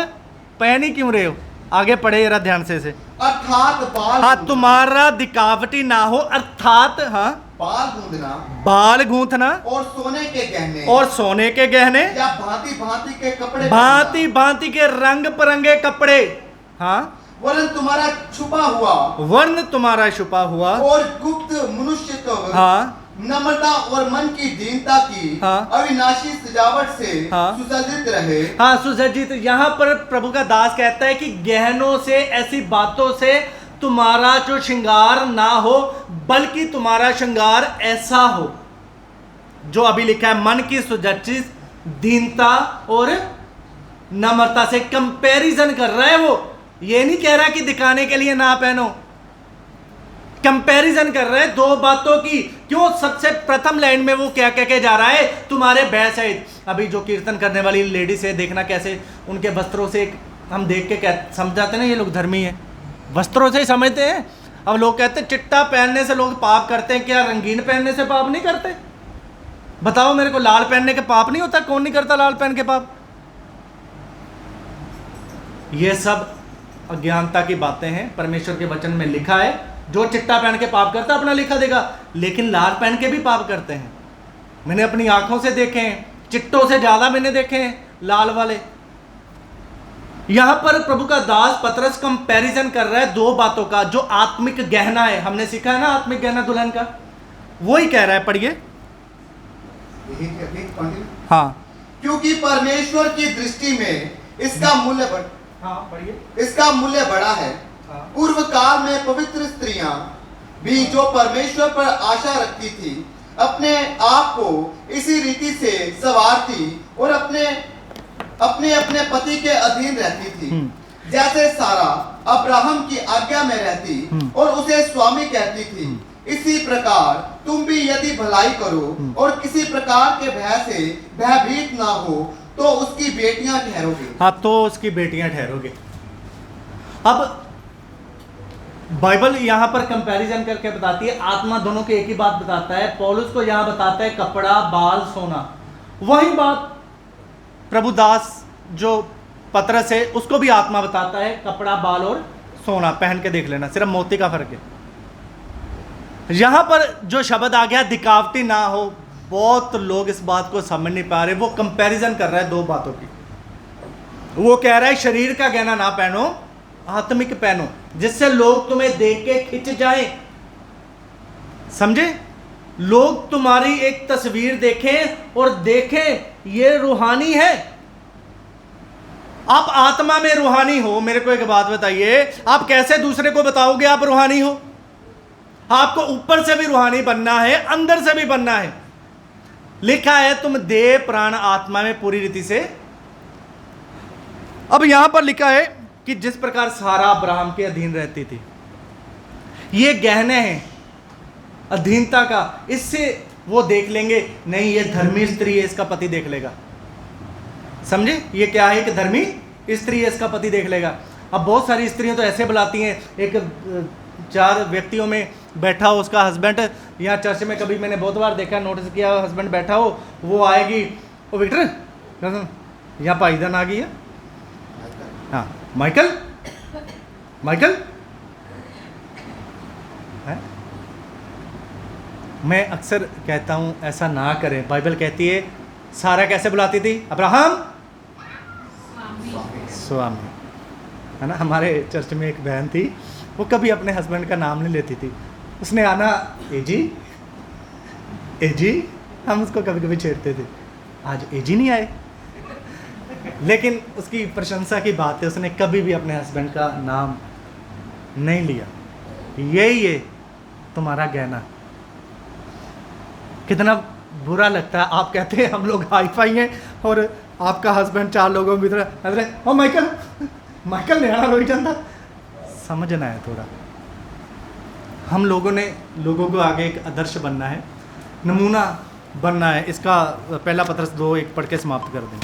पहन ही क्यों रहे हो? आगे पढ़े जरा ध्यान से अर्थात बाल, हाँ, तुम्हारा दिखावटी ना हो, अर्थात, हाँ, बाल गूंथना और सोने के गहने या भांति भांति के रंग बिरंगे कपड़े, हाँ, वर्ण तुम्हारा छुपा हुआ और गुप्त मनुष्यत्व, हाँ, नम्रता और मन की दीनता की, हाँ, अविनाशी सजावट से, हाँ, सुसज्जित रहे। हाँ, सुसज्जित। यहाँ पर प्रभु का दास कहता है कि गहनों से, ऐसी बातों से तुम्हारा जो श्रृंगार ना हो, बल्कि तुम्हारा श्रृंगार ऐसा हो जो अभी लिखा है, मन की सुसज्जित, दीनता और नम्रता से। कंपैरिजन कर रहा है वो, ये नहीं कह रहा कि दिखाने के लिए ना पहनो, कंपैरिजन कर रहे हैं दो बातों की। क्यों? सबसे प्रथम लाइन में वो क्या कह के जा रहा है? तुम्हारे भय सहित। अभी जो कीर्तन करने वाली लेडीज है, देखना कैसे उनके वस्त्रों से हम देख के समझ जाते ना ये लोग धर्मी है, वस्त्रों से ही समझते हैं। अब लोग कहते हैं चिट्टा पहनने से लोग पाप करते हैं, क्या रंगीन पहनने से पाप नहीं करते? बताओ मेरे को, लाल पहनने के पाप नहीं होता? कौन नहीं करता लाल पहन के पाप? ये सब अज्ञानता की बातें हैं। परमेश्वर के वचन में लिखा है, जो चिट्टा पहन के पाप करता अपना लिखा देगा, लेकिन लाल पहन के भी पाप करते हैं। मैंने अपनी आंखों से देखे हैं, चिट्टों से ज्यादा मैंने देखे हैं लाल वाले। यहां पर प्रभु का दास पतरस कंपैरिजन कर रहा है दो बातों का। जो आत्मिक गहना है, हमने सीखा है ना आत्मिक गहना दुल्हन का, वो ही कह रहा है। पढ़िए। हाँ, क्योंकि परमेश्वर की दृष्टि में इसका मूल्य बड़ा है। पूर्व काल में पवित्र स्त्रियां भी जो परमेश्वर पर आशा रखती थी, अपने आप को इसी रीति से संवारती और अपने पति के अधीन रहती थी, जैसे सारा अब्राहम की आज्ञा में रहती और उसे स्वामी कहती थी। इसी प्रकार तुम भी यदि भलाई करो और किसी प्रकार के भय से भयभीत ना हो, तो उसकी बेटियां ठहरोगे। हाँ, तो उसकी बेटियां ठहरोगे। अब बाइबल यहाँ पर कंपैरिजन करके बताती है, आत्मा दोनों की एक ही बात बताता है। पौलुस को यहाँ बताता है कपड़ा, बाल, सोना। वही बात प्रभु दास जो पतरस है उसको भी आत्मा बताता है, कपड़ा, बाल और सोना। पहन के देख लेना, सिर्फ मोती का फर्क है। यहाँ पर जो शब्द आ गया दिखावटी ना हो, बहुत लोग इस बात को समझ नहीं पा रहे। वो कंपैरिजन कर रहा है दो बातों की। वो कह रहा है शरीर का गहना ना पहनो, आत्मिक पहनो, जिससे लोग तुम्हें देख के खिंच जाएं। समझे? लोग तुम्हारी एक तस्वीर देखें और देखें ये रूहानी है। आप आत्मा में रूहानी हो। मेरे को एक बात बताइए, आप कैसे दूसरे को बताओगे आप रूहानी हो? आपको ऊपर से भी रूहानी बनना है, अंदर से भी बनना है। लिखा है तुम देह प्राण आत्मा में पूरी रीति से। अब यहां पर लिखा है कि जिस प्रकार सारा अब्राहम के अधीन रहती थी, ये गहने हैं अधीनता का। इससे वो देख लेंगे, नहीं ये धर्मी स्त्री है, इसका पति देख लेगा। समझे? ये क्या है? एक धर्मी स्त्री है, इसका पति देख लेगा। अब बहुत सारी स्त्रियां तो ऐसे बुलाती हैं, एक 4 व्यक्तियों में बैठा हो उसका हस्बैंड, यहाँ चर्च में कभी मैंने बहुत बार देखा, नोटिस किया, हस्बैंड बैठा हो, वो आएगी, ओ विक्टर यहाँ पाईदान आ गई है, हाँ माइकल माइकल है? मैं अक्सर कहता हूँ ऐसा ना करें। बाइबल कहती है सारा कैसे बुलाती थी? अब्राहम स्वामी, है ना। हमारे चर्च में एक बहन थी, वो कभी अपने हस्बैंड का नाम नहीं लेती थी। उसने आना एजी एजी, हम उसको कभी कभी छेड़ते थे, आज एजी नहीं आए, लेकिन उसकी प्रशंसा की बात है, उसने कभी भी अपने हस्बैंड का नाम नहीं लिया। यही है तुम्हारा गहना। कितना बुरा लगता है, आप कहते हैं हम लोग हाई फाई हैं और आपका हस्बैंड 4 लोगों की तरह, अरे ओ माइकल माइकल ने आना रोई जाता। समझना है थोड़ा। हम लोगों ने लोगों को आगे एक आदर्श बनना है, नमूना बनना है। इसका पहला पत्रस 2:1 पढ़ के समाप्त कर दें।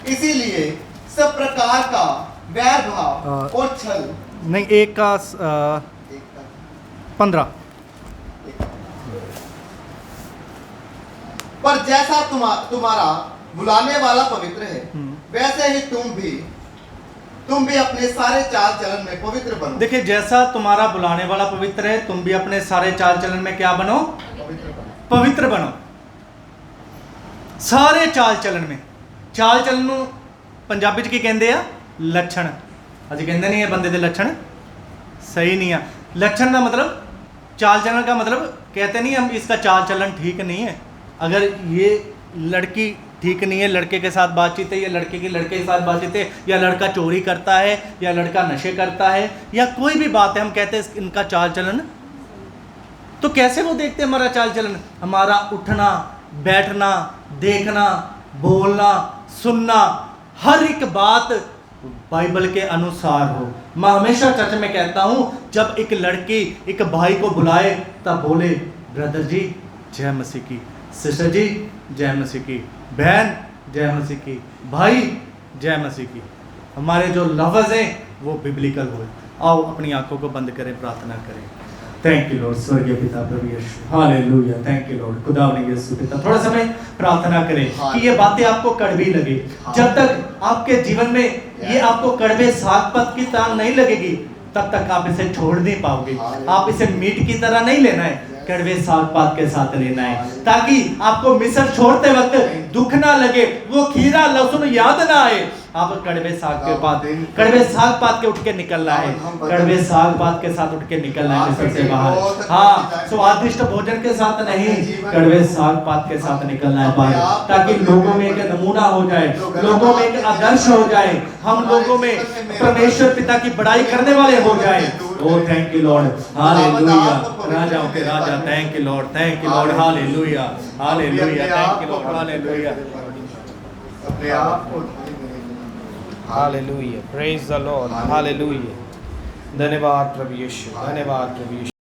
इसीलिए सब प्रकार का वैर भाव और छल नहीं, 1 का 15 पर जैसा तुम्हारा बुलाने वाला पवित्र है, वैसे ही तुम भी अपने सारे चाल चलन में पवित्र बनो। देखिए, जैसा तुम्हारा बुलाने वाला पवित्र है, तुम भी अपने सारे चाल चलन में क्या बनो? पवित्र बनो। सारे चाल चलन में। चाल चलन ਨੂੰ पंजाबी च की कहते हैं? लक्षण। अजी कहते नहीं है बंदे दे लक्षण सही नहीं है। लक्षण का मतलब, चाल चलन का मतलब कहते नहीं हम इसका चाल चलन ठीक नहीं है। अगर ये लड़की ठीक नहीं है, लड़के के साथ बातचीत है, या लड़के की लड़के के साथ बातचीत है, या लड़का चोरी करता है, या लड़का नशे करता है, या कोई भी बात है, हम कहते हैं इनका चाल चलन। तो कैसे वो देखते हैं हमारा चाल चलन? हमारा उठना बैठना, देखना, बोलना, सुनना, हर एक बात बाइबल के अनुसार हो। मैं हमेशा चर्च में कहता हूं, जब एक लड़की एक भाई को बुलाए तब बोले ब्रदर जी जय मसीह की, सिस्टर जी जय मसीह की, बहन जय मसीह की, भाई जय मसीह की। हमारे जो लफ्ज़ हैं वो बिब्लिकल हो। आओ अपनी आंखों को बंद करें, प्रार्थना करें। थैंक यू लॉर्ड, स्वर्गीय पिता प्रभु यीशु, हालेलुया। थैंक यू लॉर्ड, खुदा ने यीशु पिता। थोड़ा समय प्रार्थना करें कि ये बातें आपको कड़वी लगे। जब तक आपके जीवन में ये आपको कड़वे साग पत की तरह नहीं लगेगी, तब तक आप इसे छोड़ नहीं पाओगे। आप इसे मीट की तरह नहीं लेना है, कड़वे साग पात के साथ लेना है, ताकि आपको मिस्र छोड़ते वक्त दुख ना लगे, वो खीरा लहसुन याद ना आए। आप कड़वे साग के पात, कड़वे साग पात के उठ के निकलना है, कड़वे साग पात के साथ उठ के निकलना है मिस्र से बाहर। हाँ, स्वादिष्ट भोजन के साथ नहीं, कड़वे साग पात के साथ निकलना है बाहर, ताकि लोगों में एक नमूना हो जाए, लोगों में एक आदर्श हो जाए, हम लोगों में परमेश्वर पिता की बड़ाई करने वाले हो जाए। Oh thank you lord, hallelujah. राजाओं के राजा, thank you lord, thank you lord, hallelujah, hallelujah, thank you lord, hallelujah. अपने आप को Hallelujah. Praise the Lord. Hallelujah. धन्यवाद प्रभु यीशु, धन्यवाद प्रभु यीशु।